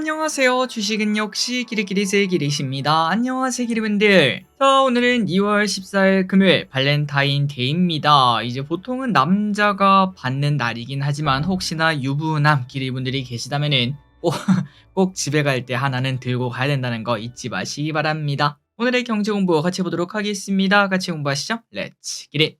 안녕하세요. 주식은 역시 기리기리세 기리십니다. 안녕하세요, 기리분들. 자, 오늘은 2월 14일 금요일 발렌타인데이입니다. 이제 보통은 남자가 받는 날이긴 하지만 혹시나 유부남 기리분들이 계시다면은 꼭, 꼭 집에 갈 때 하나는 들고 가야 된다는 거 잊지 마시기 바랍니다. 오늘의 경제 공부 같이 해보도록 하겠습니다. 같이 공부하시죠. 렛츠 기릿.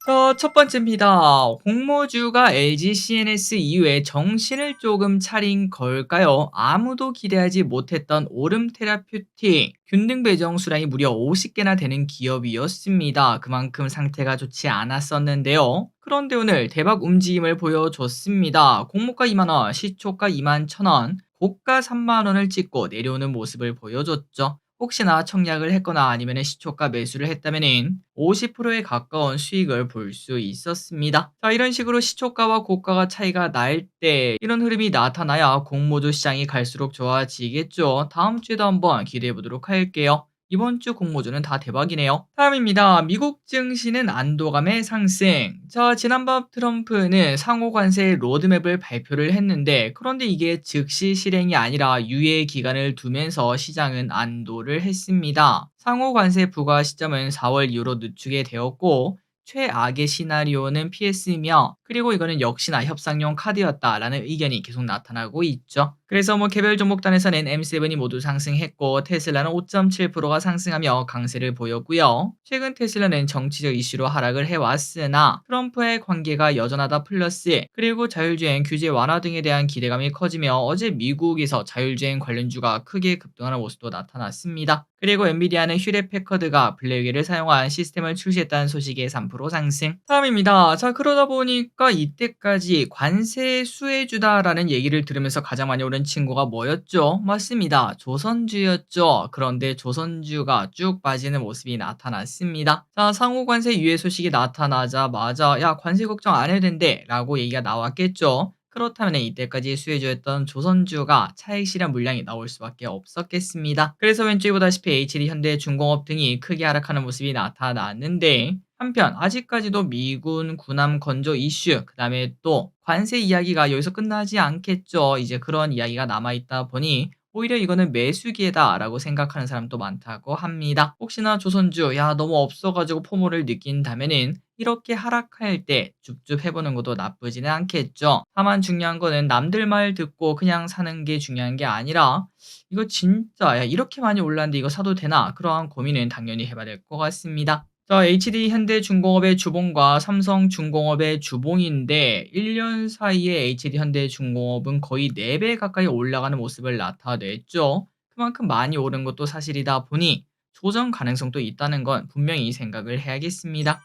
자, 첫 번째입니다. 공모주가 LG CNS 이후에 정신을 조금 차린 걸까요? 아무도 기대하지 못했던 오름 테라퓨틱 균등 배정 수량이 무려 50개나 되는 기업이었습니다. 그만큼 상태가 좋지 않았었는데요. 그런데 오늘 대박 움직임을 보여줬습니다. 공모가 2만원, 시초가 2만 1천원, 고가 3만원을 찍고 내려오는 모습을 보여줬죠. 혹시나 청약을 했거나 아니면 시초가 매수를 했다면 50%에 가까운 수익을 볼 수 있었습니다. 자, 이런 식으로 시초가와 고가가 차이가 날 때 이런 흐름이 나타나야 공모주 시장이 갈수록 좋아지겠죠. 다음 주에도 한번 기대해 보도록 할게요. 이번 주 공모주는 다 대박이네요. 다음입니다. 미국 증시는 안도감의 상승. 자, 지난밤 트럼프는 상호 관세 로드맵을 발표를 했는데 그런데 이게 즉시 실행이 아니라 유예 기간을 두면서 시장은 안도를 했습니다. 상호 관세 부과 시점은 4월 이후로 늦추게 되었고 최악의 시나리오는 피했으며 그리고 이거는 역시나 협상용 카드였다라는 의견이 계속 나타나고 있죠. 그래서 개별 종목단에서는 M7이 모두 상승했고 테슬라는 5.7%가 상승하며 강세를 보였고요. 최근 테슬라는 정치적 이슈로 하락을 해왔으나 트럼프의 관계가 여전하다 플러스 그리고 자율주행 규제 완화 등에 대한 기대감이 커지며 어제 미국에서 자율주행 관련주가 크게 급등하는 모습도 나타났습니다. 그리고 엔비디아는 휴렛패커드가 블랙웨이를 사용한 시스템을 출시했다는 소식에 3% 상승. 다음입니다. 자, 그러다 보니까 이때까지 관세 수혜주다라는 얘기를 들으면서 가장 많이 오른 친구가 뭐였죠? 맞습니다. 조선주였죠. 그런데 조선주가 쭉 빠지는 모습이 나타났습니다. 자, 상호 관세 유예 소식이 나타나자마자 야, 관세 걱정 안 해도 된대 라고 얘기가 나왔겠죠. 그렇다면 이때까지 수혜주였던 조선주가 차익 실현 물량이 나올 수밖에 없었겠습니다. 그래서 왼쪽에 보다시피 HD 현대중공업 등이 크게 하락하는 모습이 나타났는데 한편 아직까지도 미군 군함 건조 이슈 그다음에 또 관세 이야기가 여기서 끝나지 않겠죠. 이제 그런 이야기가 남아있다 보니 오히려 이거는 매수기회다라고 생각하는 사람도 많다고 합니다. 혹시나 조선주 야 너무 없어가지고 포모를 느낀다면은 이렇게 하락할 때 줍줍 해보는 것도 나쁘지는 않겠죠. 다만 중요한 거는 남들 말 듣고 그냥 사는 게 중요한 게 아니라 이거 진짜 야 이렇게 많이 올랐는데 이거 사도 되나? 그러한 고민은 당연히 해봐야 될 것 같습니다. 자, HD 현대중공업의 주봉과 삼성중공업의 주봉인데 1년 사이에 HD 현대중공업은 거의 4배 가까이 올라가는 모습을 나타냈죠. 그만큼 많이 오른 것도 사실이다 보니 조정 가능성도 있다는 건 분명히 생각을 해야겠습니다.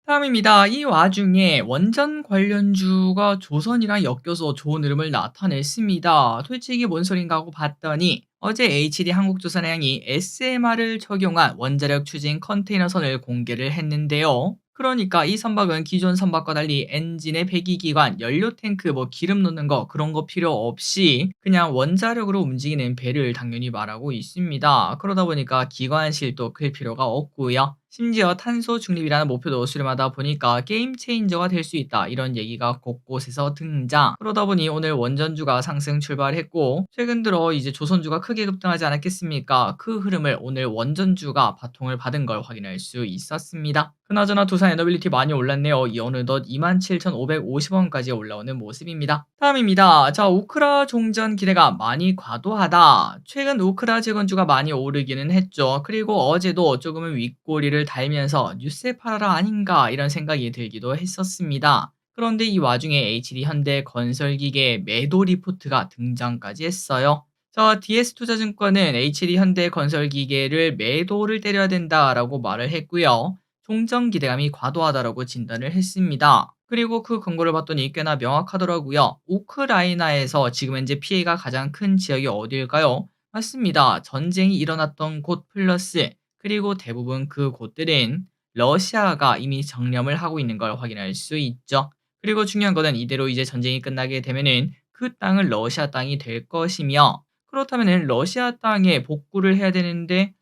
다음입니다. 이 와중에 원전 관련주가 조선이랑 엮여서 좋은 흐름을 나타냈습니다. 도대체 이게 뭔 소린가 하고 봤더니 어제 HD 한국조선해양이 SMR을 적용한 원자력 추진 컨테이너선을 공개를 했는데요. 그러니까 이 선박은 기존 선박과 달리 엔진의 배기기관, 연료 탱크, 기름 넣는 거 그런 거 필요 없이 그냥 원자력으로 움직이는 배를 당연히 말하고 있습니다. 그러다 보니까 기관실도 클 필요가 없고요. 심지어 탄소 중립이라는 목표도 수렴하다 보니까 게임 체인저가 될 수 있다. 이런 얘기가 곳곳에서 등장. 그러다 보니 오늘 원전주가 상승 출발했고 최근 들어 이제 조선주가 크게 급등하지 않았겠습니까? 그 흐름을 오늘 원전주가 바통을 받은 걸 확인할 수 있었습니다. 그나저나 두산 에너빌리티 많이 올랐네요. 이 어느덧 27,550원까지 올라오는 모습입니다. 다음입니다. 자, 우크라 종전 기대가 많이 과도하다. 최근 우크라 재건주가 많이 오르기는 했죠. 그리고 어제도 조금은 윗꼬리를 달면서 뉴스에 팔아라 아닌가 이런 생각이 들기도 했었습니다. 그런데 이 와중에 HD 현대건설기계 매도 리포트가 등장까지 했어요. 자, DS투자증권은 HD 현대건설기계를 매도를 때려야 된다라고 말을 했고요. 종전 기대감이 과도하다라고 진단을 했습니다. 그리고 그 근거를 봤더니 꽤나 명확하더라고요. 우크라이나에서 지금 현재 피해가 가장 큰 지역이 어디일까요? 맞습니다. 전쟁이 일어났던 곳 플러스 그리고 대부분 그 곳들은 러시아가 이미 정념을 하고 있는 걸 확인할 수 있죠. 그리고 중요한 거는 이대로 이제 전쟁이 끝나게 되면은 그 땅은 러시아 땅이 될 것이며 그렇다면은 러시아 땅에 복구를 해야 되는데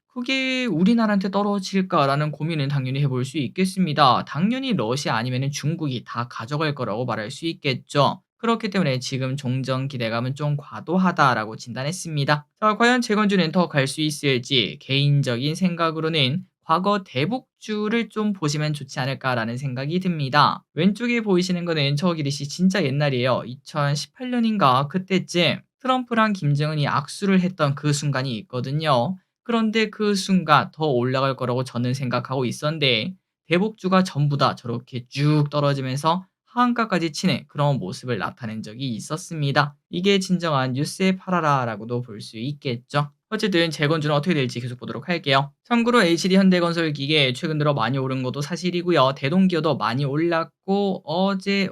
그게 우리나라한테 떨어질까라는 고민은 당연히 해볼 수 있겠습니다. 당연히 러시아 아니면은 중국이 다 가져갈 거라고 말할 수 있겠죠. 그렇기 때문에 지금 종전 기대감은 좀 과도하다라고 진단했습니다. 자, 과연 재건주는 더 갈 수 있을지 개인적인 생각으로는 과거 대북주를 좀 보시면 좋지 않을까라는 생각이 듭니다. 왼쪽에 보이시는 거는 저 기릿이 진짜 옛날이에요. 2018년인가 그때쯤 트럼프랑 김정은이 악수를 했던 그 순간이 있거든요. 그런데 그 순간 더 올라갈 거라고 저는 생각하고 있었는데 대북주가 전부 다 저렇게 쭉 떨어지면서 하한가까지 치는 그런 모습을 나타낸 적이 있었습니다. 이게 진정한 뉴스의 파라라라고도 볼 수 있겠죠. 어쨌든 재건주는 어떻게 될지 계속 보도록 할게요. 참고로 HD 현대건설 기계 최근 들어 많이 오른 것도 사실이고요. 대동기어도 많이 올랐고 어제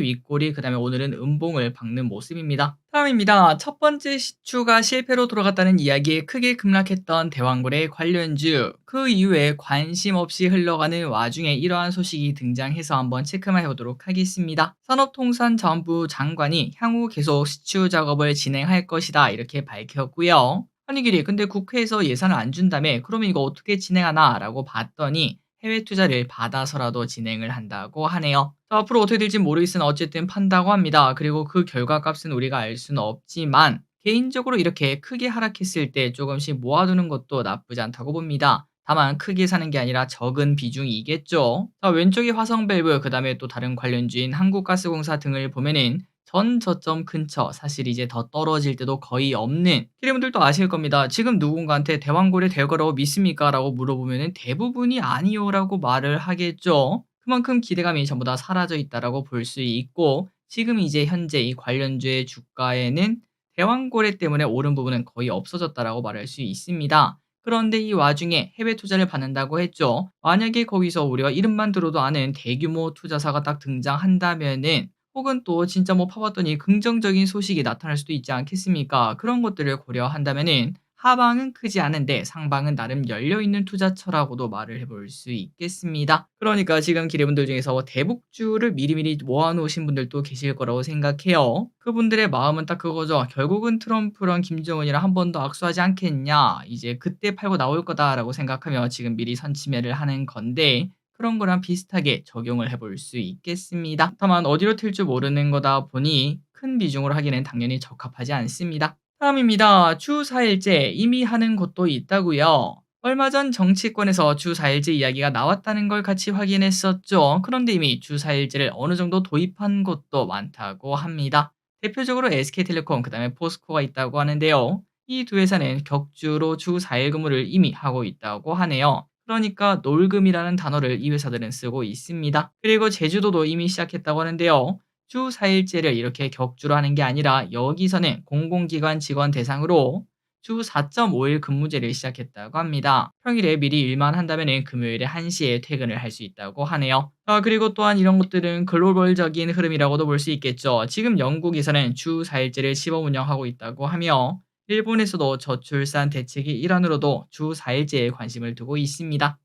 윗골이 그다음에 오늘은 음봉을 박는 모습입니다. 다음입니다. 첫 번째 시추가 실패로 돌아갔다는 이야기에 크게 급락했던 대왕고래 관련주. 그 이후에 관심 없이 흘러가는 와중에 이러한 소식이 등장해서 한번 체크만 해보도록 하겠습니다. 산업통상자원부 장관이 향후 계속 시추 작업을 진행할 것이다 이렇게 밝혔고요. 아니 길이 근데 국회에서 예산을 안 준다며 그러면 이거 어떻게 진행하나 라고 봤더니 해외 투자를 받아서라도 진행을 한다고 하네요. 자, 앞으로 어떻게 될지 모르겠으나 어쨌든 판다고 합니다. 그리고 그 결과값은 우리가 알 수는 없지만 개인적으로 이렇게 크게 하락했을 때 조금씩 모아두는 것도 나쁘지 않다고 봅니다. 다만 크게 사는 게 아니라 적은 비중이겠죠. 자, 왼쪽에 화성밸브 그 다음에 또 다른 관련주인 한국가스공사 등을 보면은 전 저점 근처 사실 이제 더 떨어질 때도 거의 없는 기대분들도 아실 겁니다. 지금 누군가한테 대왕고래 될 거라고 믿습니까? 라고 물어보면 대부분이 아니요라고 말을 하겠죠. 그만큼 기대감이 전부 다 사라져 있다라고 볼 수 있고 지금 이제 현재 이 관련주의 주가에는 대왕고래 때문에 오른 부분은 거의 없어졌다라고 말할 수 있습니다. 그런데 이 와중에 해외 투자를 받는다고 했죠. 만약에 거기서 우리가 이름만 들어도 아는 대규모 투자사가 딱 등장한다면은 혹은 또 진짜 뭐 파봤더니 긍정적인 소식이 나타날 수도 있지 않겠습니까? 그런 것들을 고려한다면은 하방은 크지 않은데 상방은 나름 열려있는 투자처라고도 말을 해볼 수 있겠습니다. 그러니까 지금 기대분들 중에서 대북주를 미리미리 모아놓으신 분들도 계실 거라고 생각해요. 그분들의 마음은 딱 그거죠. 결국은 트럼프랑 김정은이랑 한 번 더 악수하지 않겠냐. 이제 그때 팔고 나올 거다라고 생각하며 지금 미리 선취매를 하는 건데 그런 거랑 비슷하게 적용을 해볼 수 있겠습니다. 다만 어디로 튈 줄 모르는 거다 보니 큰 비중으로 하기는 당연히 적합하지 않습니다. 다음입니다. 주 4일제 이미 하는 곳도 있다고요. 얼마 전 정치권에서 주 4일제 이야기가 나왔다는 걸 같이 확인했었죠. 그런데 이미 주 4일제를 어느 정도 도입한 곳도 많다고 합니다. 대표적으로 SK텔레콤, 그다음에 포스코가 있다고 하는데요. 이 두 회사는 격주로 주 4일 근무를 이미 하고 있다고 하네요. 그러니까 놀금이라는 단어를 이 회사들은 쓰고 있습니다. 그리고 제주도도 이미 시작했다고 하는데요. 주 4일제를 이렇게 격주로 하는 게 아니라 여기서는 공공기관 직원 대상으로 주 4.5일 근무제를 시작했다고 합니다. 평일에 미리 일만 한다면 금요일에 1시에 퇴근을 할 수 있다고 하네요. 그리고 또한 이런 것들은 글로벌적인 흐름이라고도 볼 수 있겠죠. 지금 영국에서는 주 4일제를 시범 운영하고 있다고 하며 일본에서도 저출산 대책의 일환으로도 주 4일제에 관심을 두고 있습니다.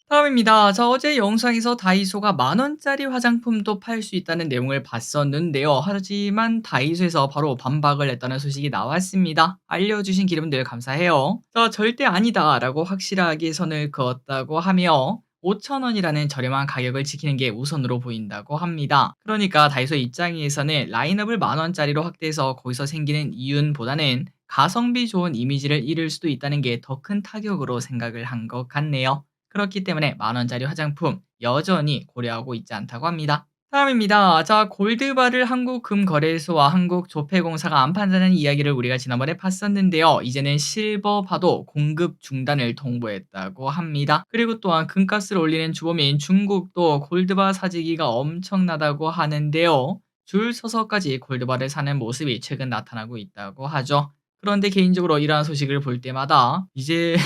다음입니다. 자, 어제 영상에서 다이소가 10,000원짜리 화장품도 팔 수 있다는 내용을 봤었는데요. 하지만 다이소에서 바로 반박을 했다는 소식이 나왔습니다. 알려주신 기름들 감사해요. 자, 절대 아니다 라고 확실하게 선을 그었다고 하며 5,000원이라는 저렴한 가격을 지키는 게 우선으로 보인다고 합니다. 그러니까 다이소 입장에서는 라인업을 10,000원짜리로 확대해서 거기서 생기는 이윤보다는 가성비 좋은 이미지를 잃을 수도 있다는 게 더 큰 타격으로 생각을 한 것 같네요. 그렇기 때문에 10,000원짜리 화장품 여전히 고려하고 있지 않다고 합니다. 다음입니다. 자, 골드바를 한국금거래소와 한국조폐공사가 안 판다는 이야기를 우리가 지난번에 봤었는데요. 이제는 실버바도 공급 중단을 통보했다고 합니다. 그리고 또한 금가스를 올리는 주범인 중국도 골드바 사재기가 엄청나다고 하는데요. 줄 서서까지 골드바를 사는 모습이 최근 나타나고 있다고 하죠. 그런데 개인적으로 이러한 소식을 볼 때마다 이제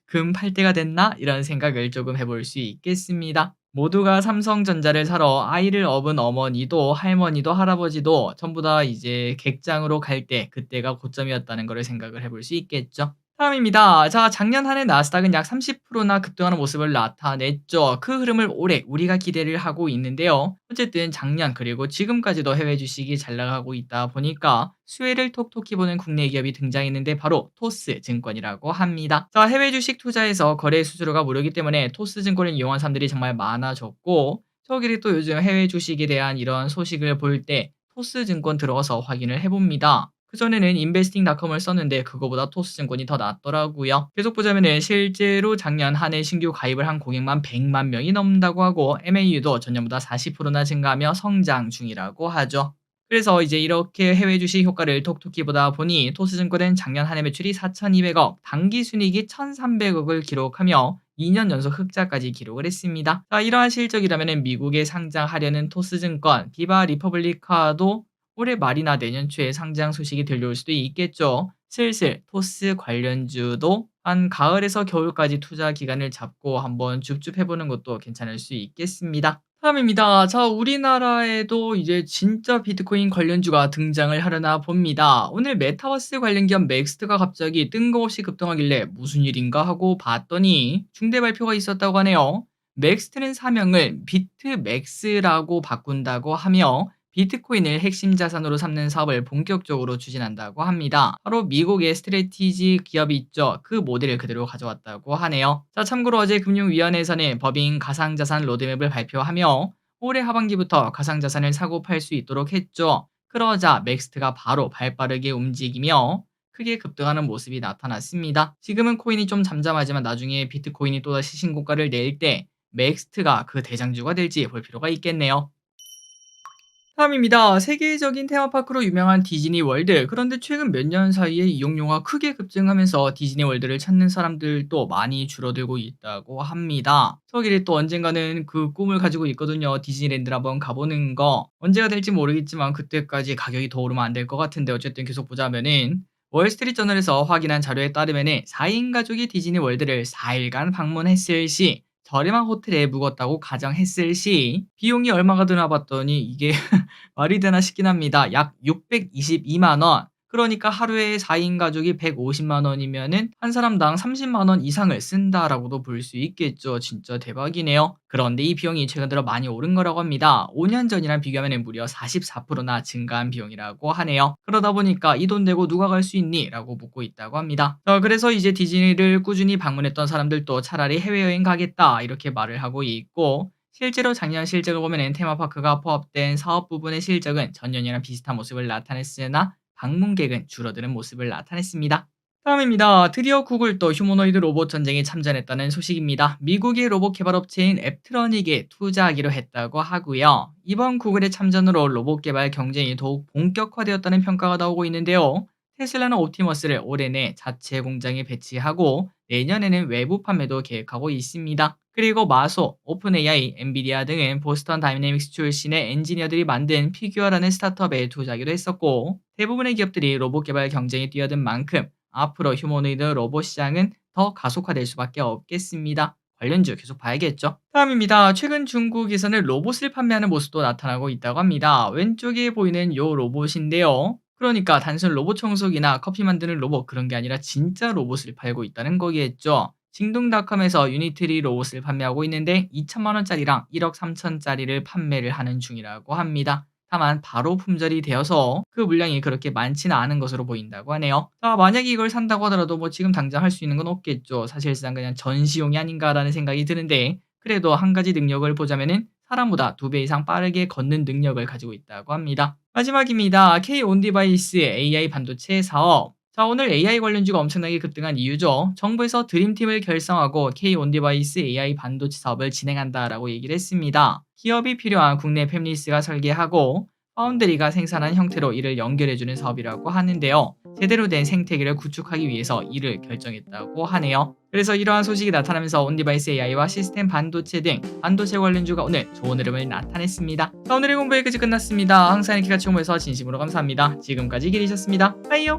금 팔 때가 됐나? 이런 생각을 조금 해볼 수 있겠습니다. 모두가 삼성전자를 사러 아이를 업은 어머니도 할머니도 할아버지도 전부 다 이제 객장으로 갈 때 그때가 고점이었다는 것을 생각을 해볼 수 있겠죠. 다음입니다. 자, 작년 한 해 나스닥은 약 30%나 급등하는 모습을 나타냈죠. 그 흐름을 올해 우리가 기대를 하고 있는데요. 어쨌든 작년 그리고 지금까지도 해외 주식이 잘 나가고 있다 보니까 수혜를 톡톡히 보는 국내 기업이 등장했는데 바로 토스 증권이라고 합니다. 자, 해외 주식 투자에서 거래 수수료가 무료이기 때문에 토스 증권을 이용한 사람들이 정말 많아졌고 저끼리 또 요즘 해외 주식에 대한 이런 소식을 볼 때 토스증권 들어가서 확인을 해봅니다. 그전에는 인베스팅닷컴을 썼는데 그거보다 토스증권이 더 낫더라고요. 계속 보자면은 실제로 작년 한 해 신규 가입을 한 고객만 100만 명이 넘는다고 하고 MAU도 전년보다 40%나 증가하며 성장 중이라고 하죠. 그래서 이제 이렇게 해외 주식 효과를 톡톡히 보다 보니 토스증권은 작년 한 해 매출이 4,200억, 당기 순이익이 1,300억을 기록하며 2년 연속 흑자까지 기록을 했습니다. 자, 이러한 실적이라면 미국에 상장하려는 토스증권, 비바 리퍼블리카도 올해 말이나 내년 초에 상장 소식이 들려올 수도 있겠죠. 슬슬 토스 관련주도 한 가을에서 겨울까지 투자 기간을 잡고 한번 줍줍해보는 것도 괜찮을 수 있겠습니다. 다음입니다. 자, 우리나라에도 이제 진짜 비트코인 관련주가 등장을 하려나 봅니다. 오늘 메타버스 관련 기업 맥스트가 갑자기 뜬금없이 급등하길래 무슨 일인가 하고 봤더니 중대 발표가 있었다고 하네요. 맥스트는 사명을 비트맥스라고 바꾼다고 하며 비트코인을 핵심 자산으로 삼는 사업을 본격적으로 추진한다고 합니다. 바로 미국의 스트래티지 기업이 있죠. 그 모델을 그대로 가져왔다고 하네요. 자, 참고로 어제 금융위원회에서는 법인 가상자산 로드맵을 발표하며 올해 하반기부터 가상자산을 사고 팔 수 있도록 했죠. 그러자 맥스트가 바로 발빠르게 움직이며 크게 급등하는 모습이 나타났습니다. 지금은 코인이 좀 잠잠하지만 나중에 비트코인이 또다시 신고가를 낼 때 맥스트가 그 대장주가 될지 볼 필요가 있겠네요. 다음입니다. 세계적인 테마파크로 유명한 디즈니 월드. 그런데 최근 몇 년 사이에 이용료가 크게 급증하면서 디즈니 월드를 찾는 사람들도 많이 줄어들고 있다고 합니다. 저길이 또 언젠가는 그 꿈을 가지고 있거든요. 디즈니랜드를 한번 가보는 거. 언제가 될지 모르겠지만 그때까지 가격이 더 오르면 안 될 것 같은데 어쨌든 계속 보자면은 월스트리트저널에서 확인한 자료에 따르면은 4인 가족이 디즈니 월드를 4일간 방문했을 시 저렴한 호텔에 묵었다고 가정했을 시 비용이 얼마가 드나 봤더니 이게 말이 되나 싶긴 합니다. 약 622만 원. 그러니까 하루에 4인 가족이 150만 원이면은 한 사람당 30만 원 이상을 쓴다라고도 볼 수 있겠죠. 진짜 대박이네요. 그런데 이 비용이 최근 들어 많이 오른 거라고 합니다. 5년 전이랑 비교하면 무려 44%나 증가한 비용이라고 하네요. 그러다 보니까 이 돈 내고 누가 갈 수 있니? 라고 묻고 있다고 합니다. 그래서 이제 디즈니를 꾸준히 방문했던 사람들도 차라리 해외여행 가겠다 이렇게 말을 하고 있고 실제로 작년 실적을 보면 테마파크가 포함된 사업 부분의 실적은 전년이랑 비슷한 모습을 나타냈으나 방문객은 줄어드는 모습을 나타냈습니다. 다음입니다. 드디어 구글도 휴머노이드 로봇 전쟁에 참전했다는 소식입니다. 미국의 로봇 개발 업체인 앱트러닉에 투자하기로 했다고 하고요. 이번 구글의 참전으로 로봇 개발 경쟁이 더욱 본격화되었다는 평가가 나오고 있는데요. 테슬라는 옵티머스를 올해 내 자체 공장에 배치하고 내년에는 외부 판매도 계획하고 있습니다. 그리고 마소, 오픈 AI, 엔비디아 등은 보스턴 다이내믹스 출신의 엔지니어들이 만든 피규어라는 스타트업에 투자하기로 했었고 대부분의 기업들이 로봇 개발 경쟁에 뛰어든 만큼 앞으로 휴머노이드 로봇 시장은 더 가속화될 수밖에 없겠습니다. 관련주 계속 봐야겠죠. 다음입니다. 최근 중국에서는 로봇을 판매하는 모습도 나타나고 있다고 합니다. 왼쪽에 보이는 요 로봇인데요. 그러니까 단순 로봇 청소기나 커피 만드는 로봇 그런 게 아니라 진짜 로봇을 팔고 있다는 거겠죠. 징동닷컴에서 유니트리 로봇을 판매하고 있는데 2천만 원짜리랑 1억 3천짜리를 판매를 하는 중이라고 합니다. 다만 바로 품절이 되어서 그 물량이 그렇게 많지는 않은 것으로 보인다고 하네요. 자, 만약에 이걸 산다고 하더라도 뭐 지금 당장 할 수 있는 건 없겠죠. 사실상 그냥 전시용이 아닌가라는 생각이 드는데 그래도 한 가지 능력을 보자면은 사람보다 2배 이상 빠르게 걷는 능력을 가지고 있다고 합니다. 마지막입니다. K-온디바이스 AI 반도체 사업. 자, 오늘 AI 관련주가 엄청나게 급등한 이유죠. 정부에서 드림팀을 결성하고 K-온디바이스 AI 반도체 사업을 진행한다라고 얘기를 했습니다. 기업이 필요한 국내 팹리스가 설계하고 파운드리가 생산한 형태로 이를 연결해주는 사업이라고 하는데요. 제대로 된 생태계를 구축하기 위해서 이를 결정했다고 하네요. 그래서 이러한 소식이 나타나면서 온디바이스 AI와 시스템 반도체 등 반도체 관련주가 오늘 좋은 흐름을 나타냈습니다. 자, 오늘의 공부 여기까지 끝났습니다. 항상 이렇게 같이 공부해서 진심으로 감사합니다. 지금까지 길이셨습니다. 빠이요.